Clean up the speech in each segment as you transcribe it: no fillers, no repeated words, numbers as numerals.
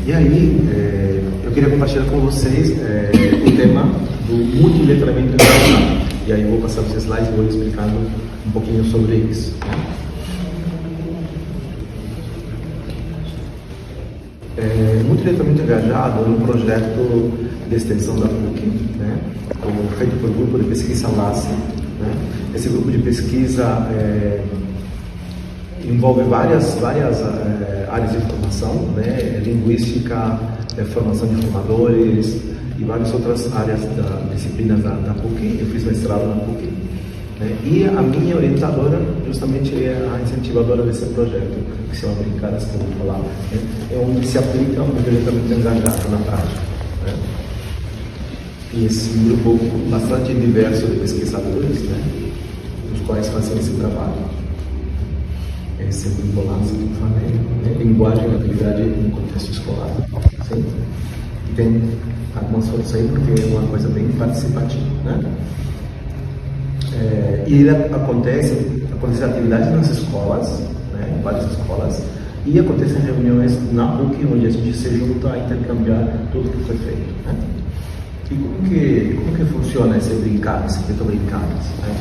E aí, eu queria compartilhar com vocês o tema do multiletramento engajado. E aí eu vou passar os slides e vou explicando um pouquinho sobre isso. Multiletramento engajado é um projeto de extensão da PUC, né, feito por um grupo de pesquisa LACE. Né. Esse grupo de pesquisa envolve várias áreas de formação, né, linguística, formação de formadores e várias outras áreas disciplinas da PUC. Eu fiz mestrado na PUC, né, e a minha orientadora justamente é a incentivadora desse projeto, que se chama Brincadas, que eu vou falar, né, é onde se aplica um diretamente engajado na prática. Né. E esse grupo bastante diverso de pesquisadores, né, os quais fazem esse trabalho. Esse grupo lá, que eu falei, né? Linguagem e atividade no contexto escolar. Sim? E tem algumas fotos aí, porque é uma coisa bem participativa. Né? E acontece atividade nas escolas, né? Em várias escolas, e acontecem reuniões na PUC, onde a gente se junta a intercambiar tudo que foi feito. Né? E como que funciona esse brincar, esse feito brincadas? Né?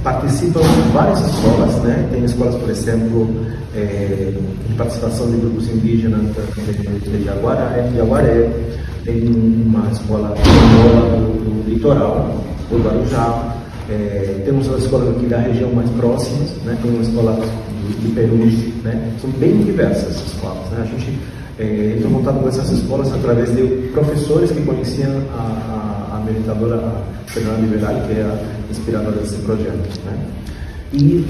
Participam várias escolas, né? Tem escolas, por exemplo, de participação de grupos indígenas de Jaguaré, tem uma escola do litoral, do Guarujá, temos as escolas aqui da região mais próximas, né? Tem uma escola de Peru, né? São bem diversas as escolas, né? A gente entrou em contato com essas escolas através de professores que conheciam a meritadora Fernanda Liberali, que é a inspiradora desse projeto. Né? E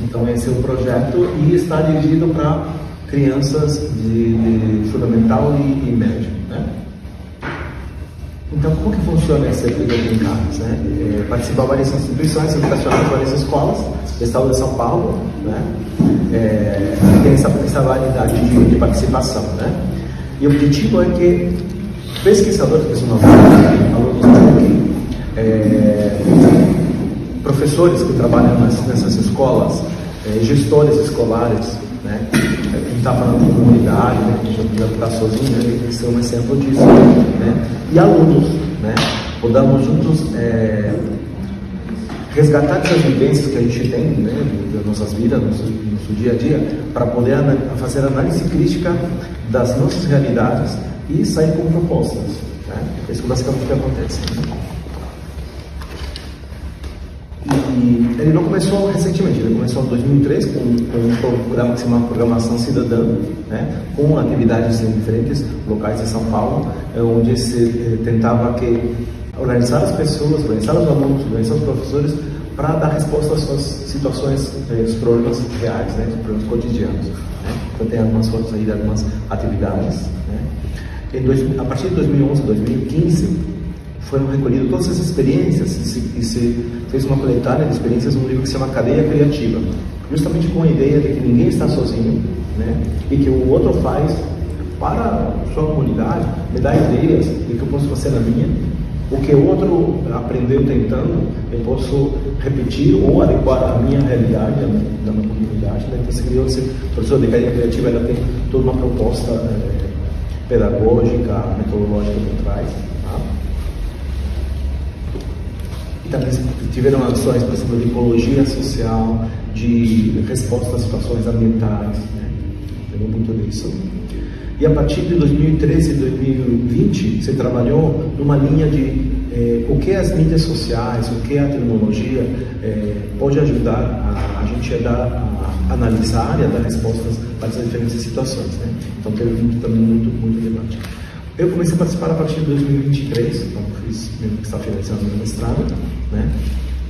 então esse é o projeto e está dirigido para crianças de fundamental e médio. Né? Então, como que funciona esse projeto em Carlos? Né? Participam várias instituições educacionais, várias escolas do estado de São Paulo, né? Tem essa variedade de participação. Né? E o objetivo é que pesquisadores, que são alunos professores que trabalham nessas escolas, gestores escolares, né, quem está falando de comunidade, né, que já está sozinho, né, eles são um exemplo disso, né, e alunos, né, podamos juntos resgatar essas vivências que a gente tem, né, das nossas vidas, nosso dia a dia, para poder fazer análise crítica das nossas realidades e sair com propostas. Né? Isso é basicamente o que acontece. E ele não começou recentemente, ele começou em 2003 com um programa que se chama Programação Cidadã, né? Com atividades em diferentes locais de São Paulo, onde se tentava organizar as pessoas, organizar os alunos, organizar os professores para dar resposta às suas situações, aos problemas reais, né? Os problemas cotidianos. Né? Então tem algumas fotos aí de algumas atividades. Né? A partir de 2011, 2015, foram recolhidas todas essas experiências e se fez uma coletânea de experiências num livro que se chama Cadeia Criativa, justamente com a ideia de que ninguém está sozinho, né? E que o outro faz para a sua comunidade, me dá ideias de que eu posso fazer na minha, o que o outro aprendeu tentando, eu posso repetir ou adequar à minha realidade, da minha comunidade. Né? Então, esse criou esse professor de Cadeia Criativa, ela tem toda uma proposta pedagógica, metodológica por trás. Tá? E também tiveram ações, por exemplo, de ecologia social, de resposta às situações ambientais, né? Tem muito disso. E a partir de 2013 e 2020, se trabalhou numa linha de o que as mídias sociais, o que a tecnologia pode ajudar a gente a analisar e a dar respostas para essas diferentes situações. Né? Então teve também muito debate. Eu comecei a participar a partir de 2023, então fiz mesmo que estava finalizando meu mestrado, né?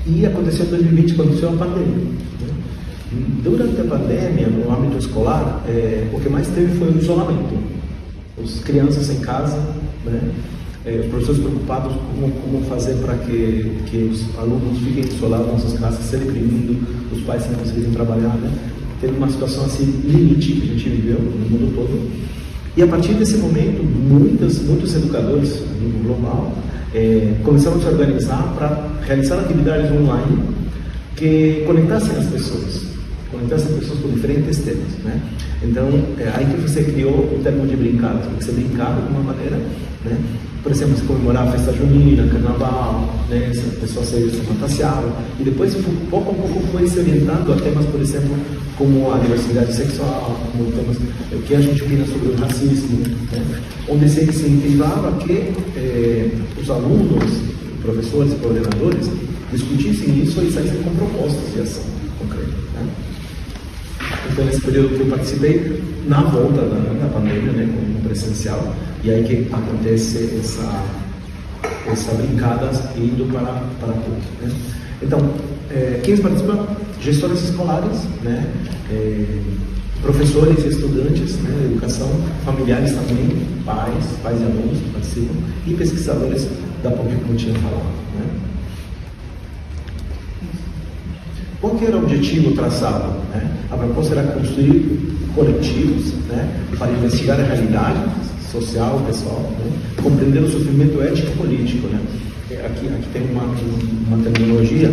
E aconteceu em 2020, quando aconteceu a pandemia. Né? Durante a pandemia, no âmbito escolar, o que mais teve foi o isolamento. As crianças em casa, né? Os professores preocupados como fazer para que os alunos fiquem isolados nas suas casas, se deprimindo, os pais não conseguirem trabalhar. Né? Teve uma situação assim, limite que a gente viveu no mundo todo. E a partir desse momento, muitos educadores a nível global começaram a se organizar para realizar atividades online que conectassem as pessoas, então são pessoas com diferentes temas, né? Então, aí que você criou o termo de brincadas, porque você brincava de uma maneira, né? Por exemplo, você comemorava a festa junina, carnaval, né? As pessoas se fantasiavam, e depois, pouco a pouco, foi se orientando a temas, por exemplo, como a diversidade sexual, como temas que a gente opina sobre o racismo, né? Onde se incentivava que os alunos, professores e coordenadores discutissem isso e saíssem com propostas de ação concreta, né? Então, nesse período que eu participei, na volta da pandemia, né, como presencial, e aí que acontece essa brincadas indo para a PUC, né? Então, quem participa? Gestores escolares, né? Professores e estudantes, né, de educação, familiares também, pais e alunos que participam, e pesquisadores da PUC, como eu tinha falado, né? Qual que era o objetivo traçado, né? A proposta era construir coletivos, né, para investigar a realidade social, pessoal, né? Compreender o sofrimento ético e político, né? Aqui tem uma terminologia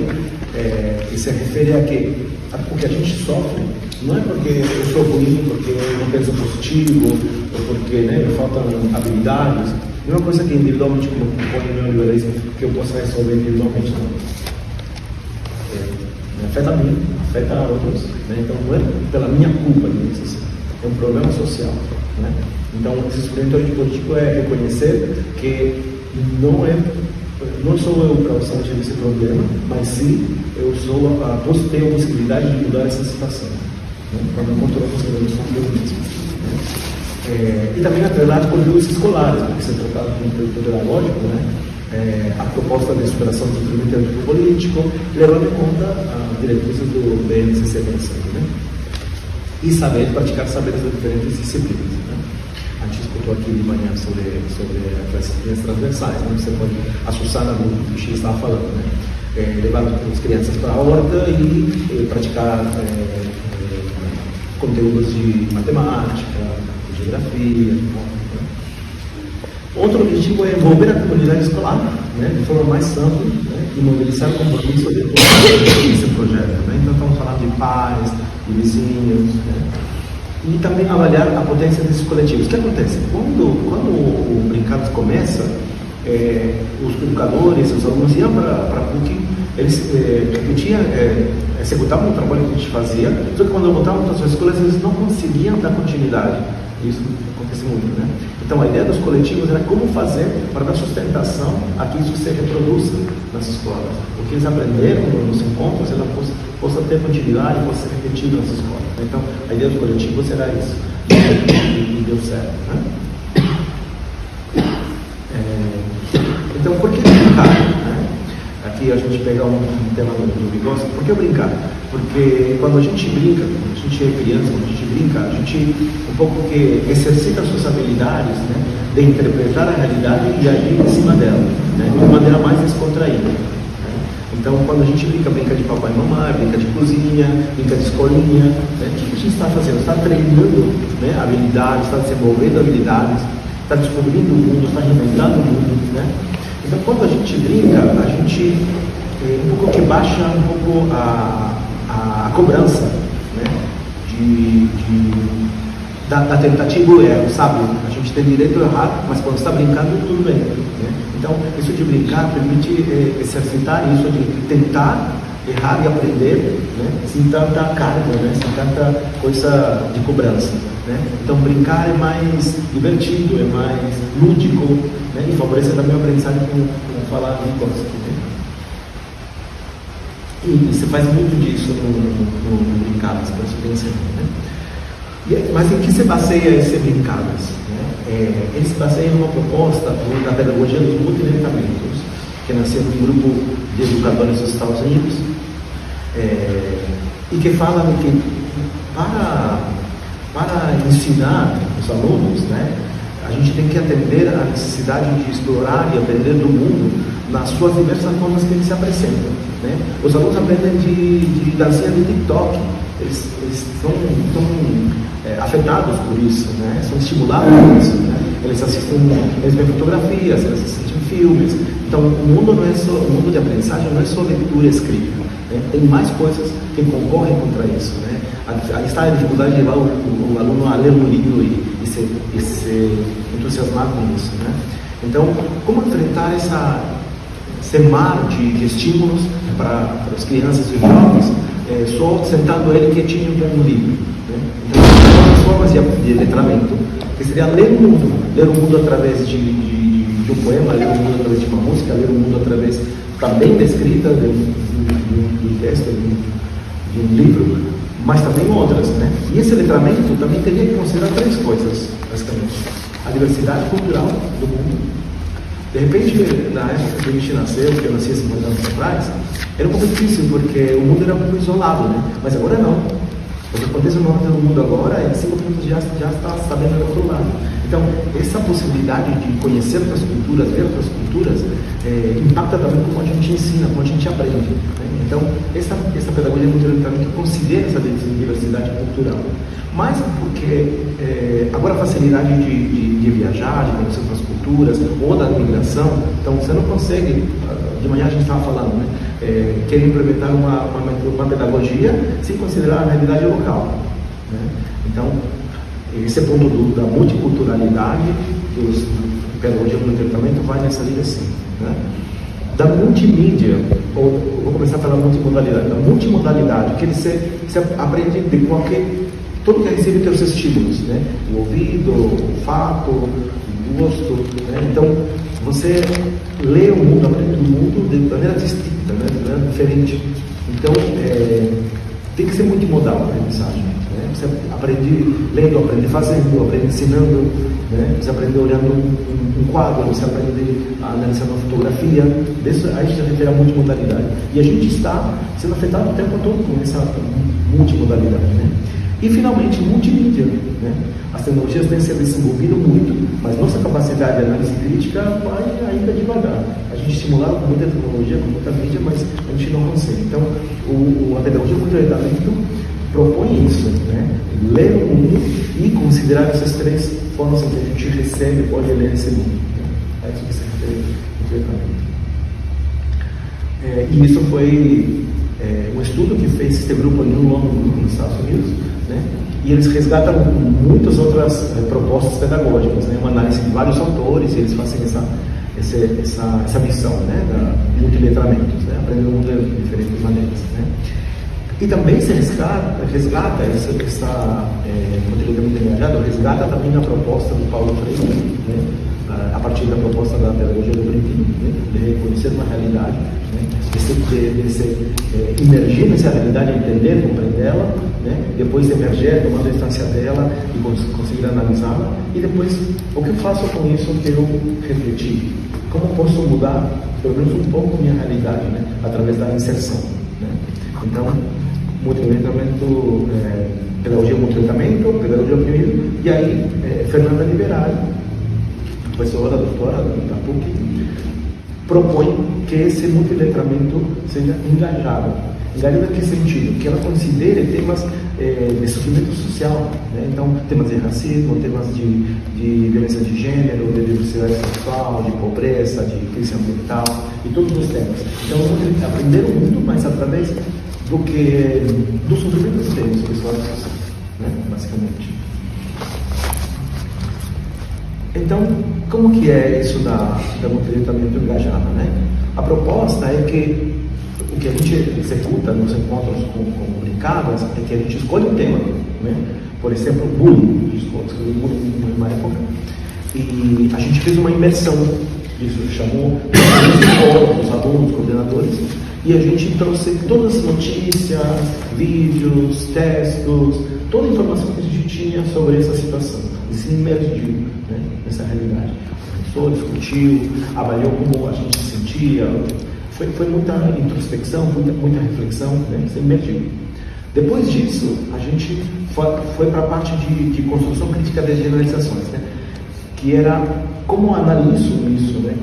que se refere a que o que a gente sofre não é porque eu sou ruim, porque eu não penso positivo, ou porque, né, me faltam habilidades. Não é uma coisa que individualmente, como põe no neoliberalismo, que eu possa resolver individualmente, não. Afeta a mim, afeta a outros, né? Então não é pela minha culpa, assim. É um problema social, né? Então esse sofrimento político é reconhecer que não sou eu o causante desse problema, mas sim eu tenho a possibilidade de mudar essa situação, né? Quando eu controlo os problemas mesmo, né? E também atrelar conteúdos escolares, porque se tratava de um projeto pedagógico, né? A proposta de superação do sofrimento político, levando em conta as diretrizes do BNCC, né? E praticar saberes de diferentes disciplinas, né? A gente escutou aqui de manhã sobre as disciplinas transversais, né? Você pode, a Susana do Chile estava falando, né? Levar as crianças para a horta e praticar conteúdos de matemática, de geografia, né? Outro objetivo é envolver a comunidade escolar, né, de forma mais ampla, né, e mobilizar o compromisso de todos esse projeto, né? Então estamos falando de pais, de vizinhos, né? E também avaliar a potência desses coletivos. O que acontece? Quando o Brincados começa, os educadores, os alunos iam para a PUC, eles executavam o trabalho que a gente fazia, só que quando voltavam para as suas escolas, eles não conseguiam dar continuidade. Isso acontece muito, né? Então a ideia dos coletivos era como fazer para dar sustentação a que isso se reproduza nas escolas. O que eles aprenderam nos encontros, ela possa ter continuidade e possa ser repetido nas escolas. Então a ideia dos coletivos era isso. E deu certo, né? Então por que brincar, né? Aqui a gente pega um tema do Vygotsky. Por que brincar? Porque quando a gente brinca, quando a gente é criança, quando a gente brinca, a gente um pouco que exercita as suas habilidades, né, de interpretar a realidade e agir em cima dela, né, de uma maneira mais descontraída, né? Então, quando a gente brinca de papai e mamãe, brinca de cozinha, brinca de escolinha, né, o que a gente está fazendo? Está treinando, né, habilidades, está desenvolvendo habilidades, está descobrindo o mundo, está reinventando o mundo, né? Então, quando a gente brinca, a gente um pouco que baixa um pouco a cobrança, né, da tentativa e erro, sabe? A gente tem direito a errar, mas quando está brincando, tudo bem, né? Então, isso de brincar permite exercitar isso de tentar errar e aprender, né, sem tanta carga, né, sem tanta coisa de cobrança, né? Então, brincar é mais divertido, é mais lúdico, né, e favorece também o aprendizagem, como fala Vygotsky, né? E você faz muito disso no Brincadas, para você pensar, né? Mas em que se baseia esse Brincadas? Né? Ele se baseia numa proposta da pedagogia dos multilentamentos, que nasceu de um grupo de educadores dos Estados Unidos, e que fala que para ensinar os alunos, né, a gente tem que atender à necessidade de explorar e aprender do mundo nas suas diversas formas que eles se apresentam, né? Os alunos aprendem de dancinha de TikTok, eles são afetados por isso, né? São estimulados por isso, né? Eles veem fotografias, eles assistem filmes, Então, o mundo de aprendizagem não é só leitura e escrita, né? Tem mais coisas que concorrem contra isso, né? Aí está a dificuldade de levar o aluno a ler um livro e se entusiasmar com isso, né? Então, como enfrentar esse mar de estímulos para as crianças e os jovens, só sentando ele quietinho com um livro, né? Então, tem formas de letramento, que seria ler o mundo através de um poema, ler o mundo através de uma música, ler o mundo através também da escrita, de um texto, de um livro, mas também outras, né? E esse letramento também teria que considerar 3 coisas, basicamente: a diversidade cultural do mundo. De repente, na época que a gente nasceu, que eu nasci há 50 anos atrás, era um pouco difícil, porque o mundo era um pouco isolado, né? Mas agora não. O que acontece no norte do mundo agora é que 5 minutos já está sabendo do outro lado. Então, essa possibilidade de conhecer outras culturas, ver outras culturas, impacta também como a gente ensina, como a gente aprende, né? Então, essa pedagogia multilateral que considera essa diversidade cultural. Mas porque agora a facilidade de viajar, de conhecer outras culturas, ou da migração, então você não consegue, de manhã a gente estava falando, né? Quer implementar uma pedagogia sem considerar a realidade local, né? Então, esse ponto da multiculturalidade, pedagogia do tratamento vai nessa direção, né? Da multimídia, vou começar pela multimodalidade. Da multimodalidade, que você aprende de tudo que recebe tem os estímulos, né? O ouvido, o olfato, o gosto, né? Então, você lê o mundo, aprende o mundo de maneira distinta, né? De maneira diferente. Então, tem que ser multimodal a aprendizagem, né? Você aprende lendo, aprende fazendo, aprende ensinando, né? Você aprende olhando um quadro, você aprende analisando uma fotografia. Aí já refere a multimodalidade. E a gente está sendo afetado o tempo todo com essa multimodalidade, né? E, finalmente, multimídia, né? As tecnologias têm se desenvolvido muito, mas nossa capacidade de análise crítica vai ainda devagar. A gente estimula com muita tecnologia, com muita mídia, mas a gente não consegue. Então, a pedagogia do comportamento propõe isso, né? Ler o mundo e considerar essas 3 formas que a gente recebe e pode ler esse mundo. É isso que se refere ao comportamento. E isso foi um estudo que fez esse grupo em um longo grupo nos Estados Unidos, né? E eles resgatam muitas outras propostas pedagógicas, né? Uma análise de vários autores, e eles fazem essa missão, né? Da multiletramento, né? Aprender o mundo de diferentes maneiras, né? E também se resgata essa multiletramento engajado, resgata também a proposta do Paulo Freire, né? A partir da proposta da pedagogia do Brentin, né? De reconhecer uma realidade, né? de se emergir nessa realidade, entender, compreendê-la, né? Depois emerger, tomando a instância dela e conseguir analisá-la, e depois, o que eu faço com isso que eu refleti? Como posso mudar, pelo menos um pouco, minha realidade, né? Através da inserção, né? Então, multiletramento, pedagogia multiletramento, pedagogia primeiro, e aí Fernanda Liberali, professora, doutora da PUC, propõe que esse multiletramento seja engajado. Engajado em que sentido? Que ela considere temas de sofrimento social, né? Então, temas de racismo, temas de violência de gênero, de diversidade sexual, de pobreza, de crise ambiental, e todos os temas. Então, aprender o mundo, mas através do sofrimento que temos, pessoal, né? Basicamente. Então, como que é isso da multiletramento engajado, né? A proposta é que o que a gente executa nos encontros com brincadas é que a gente escolhe um tema, né? Por exemplo, bullying. A gente escolheu bullying numa época e a gente fez uma imersão disso, chamou os alunos, coordenadores, e a gente trouxe todas as notícias, vídeos, textos, toda a informação que a gente tinha sobre essa situação. E se imergiu, né, nessa realidade. O professor discutiu, avaliou como a gente se sentia. Foi muita introspecção, muita reflexão, né, se imergiu. Depois disso, a gente foi para a parte de construção crítica das generalizações, né, que era como analiso isso, né,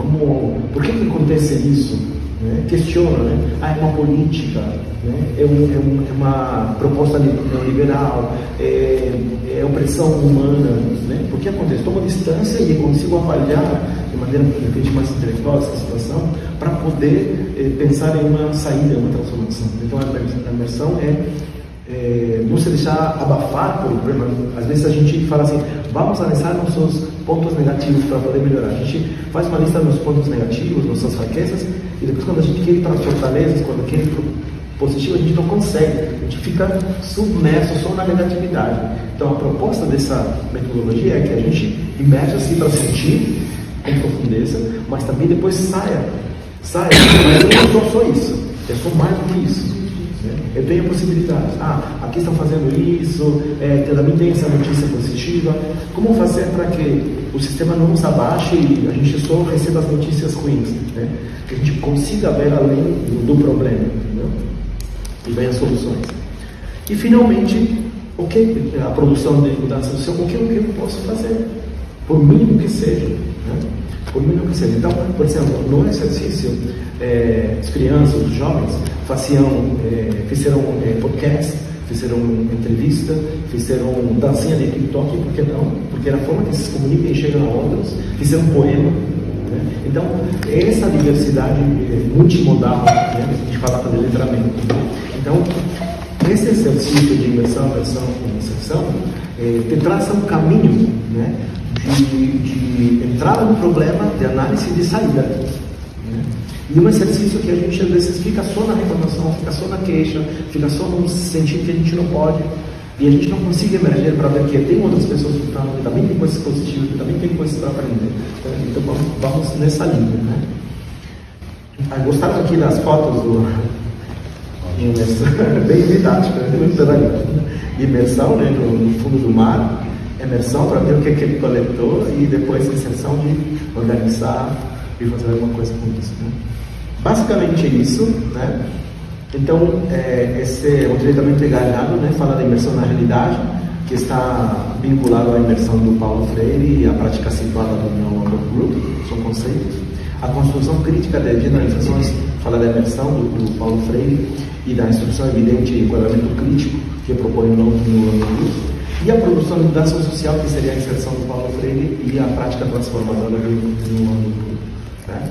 por que acontece isso, né? Questiona, né? É uma política, né? É uma proposta neoliberal, é opressão humana, né? Porque acontece, toma distância e eu consigo avaliar de maneira de repente mais intelectual essa situação para poder pensar em uma saída, uma transformação. Então a imersão não se deixar abafar pelo problema. Às vezes a gente fala assim, vamos analisar nossos pontos negativos para poder melhorar. A gente faz uma lista dos pontos negativos, nossas fraquezas, e depois quando a gente quer ir para as fortalezas, quando quer ir para o positivo, a gente não consegue. A gente fica submerso só na negatividade. Então a proposta dessa metodologia é que a gente imerja-se para sentir com profundeza, mas também depois saia. Mas eu não sou só isso, eu sou mais do que isso. Eu tenho possibilidades. Aqui estão fazendo isso, também tem essa notícia positiva. Como fazer para que o sistema não nos abaixe e a gente só receba as notícias ruins, né? Que a gente consiga ver além do problema, entendeu? E venha as soluções. E finalmente, a produção de mudança social, o que eu posso fazer? Por mínimo que seja, né? Por mínimo que seja. Então, por exemplo, no exercício, as crianças, os jovens fizeram podcast, fizeram entrevista, fizeram dancinha de TikTok, por que não? Porque é a forma que se comunicam e chegam a outros, fizeram um poema. Né? Então, essa diversidade multimodal, né? A gente fala de letramento. Então, esse exercício de imersão, versão e inserção te traça um caminho, né? De entrada no problema, de análise e de saída. Né? E um exercício que a gente às vezes fica só na reclamação, fica só na queixa, fica só no sentido que a gente não pode, e a gente não consegue emergir para ver que tem outras pessoas lutando, que também tem coisas positivas, que também tem coisas para aprender. Então vamos nessa linha. Né? Gostaram aqui das fotos do imersão? Bem didático, né? Imersão, né? No fundo do mar. Imersão para ver o que ele coletou e depois inserção de organizar e fazer alguma coisa com isso. Né? Basicamente isso, né? Então, esse é um treinamento engalhado, né? Fala da imersão na realidade, que está vinculado à imersão do Paulo Freire e à prática situada do Neolondon Group, são conceitos. A construção crítica de generalizações fala da imersão do Paulo Freire e da instrução evidente e enquadramento crítico, que propõe o Neolondon Group. E a produção de mudança social, que seria a inserção do Paulo Freire e a prática transformadora do mundo. Né?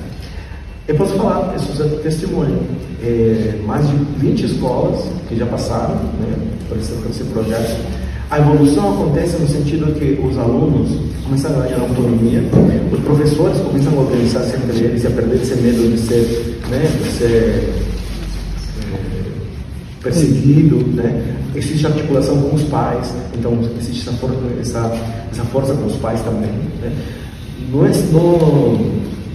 Eu posso falar, isso é testemunho. Mais de 20 escolas que já passaram, né, por esse projeto. A evolução acontece no sentido que os alunos começam a ganhar autonomia, os professores começam a organizar-se entre eles e a perder esse medo de ser perseguido, né? Existe articulação com os pais, então existe essa força com os pais também, né?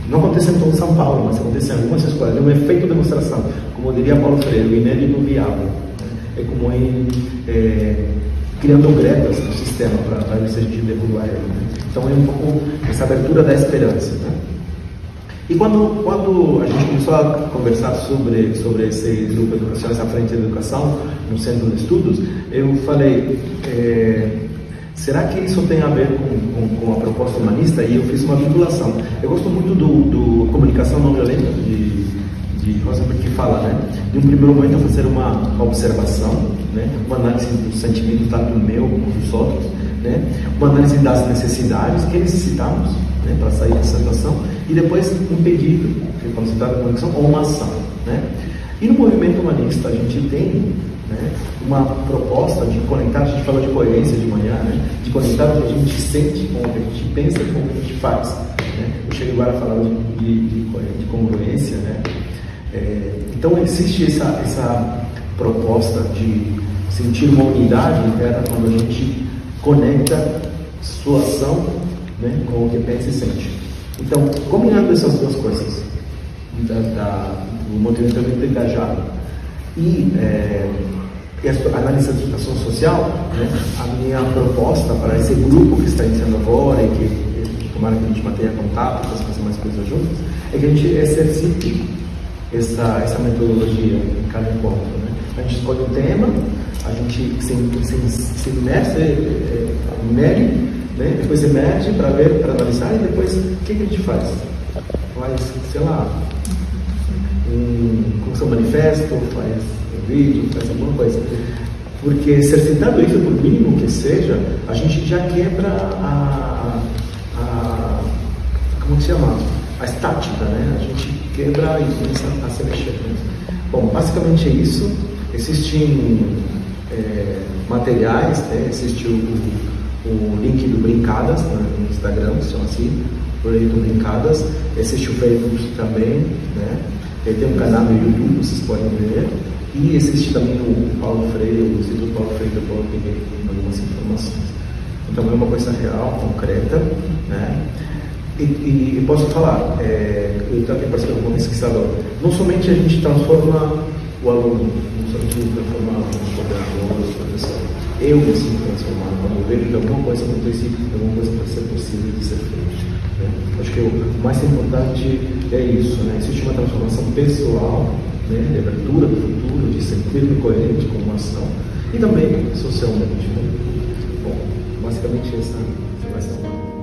Não acontece em todo São Paulo, mas acontece em algumas escolas. É um efeito de demonstração, como diria Paulo Freire, o inédito viável. Né? É como criando gretas no sistema para ele ser de derrubar ele. Né? Então é um pouco essa abertura da esperança. Né? E quando a gente começou a conversar sobre esse grupo de educação, essa frente de educação no centro de estudos, eu falei, será que isso tem a ver com a proposta humanista? E eu fiz uma vinculação. Eu gosto muito do comunicação não violenta de Rosenberg, que fala, né, de um primeiro momento fazer uma observação, né, uma análise do sentimento tanto meu como dos outros, né, uma análise das necessidades que necessitamos, né, para sair dessa situação, e depois um pedido, que é quando se trata de conexão, ou uma ação. Né? E no movimento humanista a gente tem, né, uma proposta de conectar, a gente falou de coerência de manhã, né, de conectar o que a gente sente com o que a gente pensa e com o que a gente faz. Né? Eu cheguei agora a falar de congruência. Né? Então existe essa proposta de sentir uma unidade interna quando a gente conecta sua ação, né, com o que pensa e sente. Então, combinando essas duas coisas, o movimento engajado e a análise da educação social, né, a minha proposta para esse grupo que está iniciando agora e que tomara que a gente mantenha contato para fazer mais coisas juntas, é que a gente exercite essa metodologia em cada encontro. Né? A gente escolhe um tema, a gente se imerge, né? Depois emerge para ver, para analisar, e depois o que a gente faz? Sei lá, como se manifesto, faz um vídeo, faz alguma coisa. Porque se citado isso, por mínimo que seja, a gente já quebra como que se chama? A estática, né? A gente quebra e começa a se mexer. Bom, basicamente é isso. Existem materiais, né? Existe o link do Brincadas, né? No Instagram, se chama assim, Projeto Brincadas. Existe o Facebook também, né? Tem um canal no YouTube, vocês podem ver. E existe também o Paulo Freire, o Instituto Paulo Freire, eu peguei algumas informações. Então é uma coisa real, concreta, né? E posso falar, eu também participei como pesquisador, não somente a gente transforma o aluno, não somente transforma os coordenadores, os professores, eu me sinto transformado quando eu vejo que alguma coisa acontece, alguma coisa pode ser possível de ser feita. Né? Acho que o mais importante é isso, né? Existe uma transformação pessoal, né? De abertura do futuro, de ser firme e coerente com uma ação, e também socialmente. Né? Bom, basicamente essa vai ser uma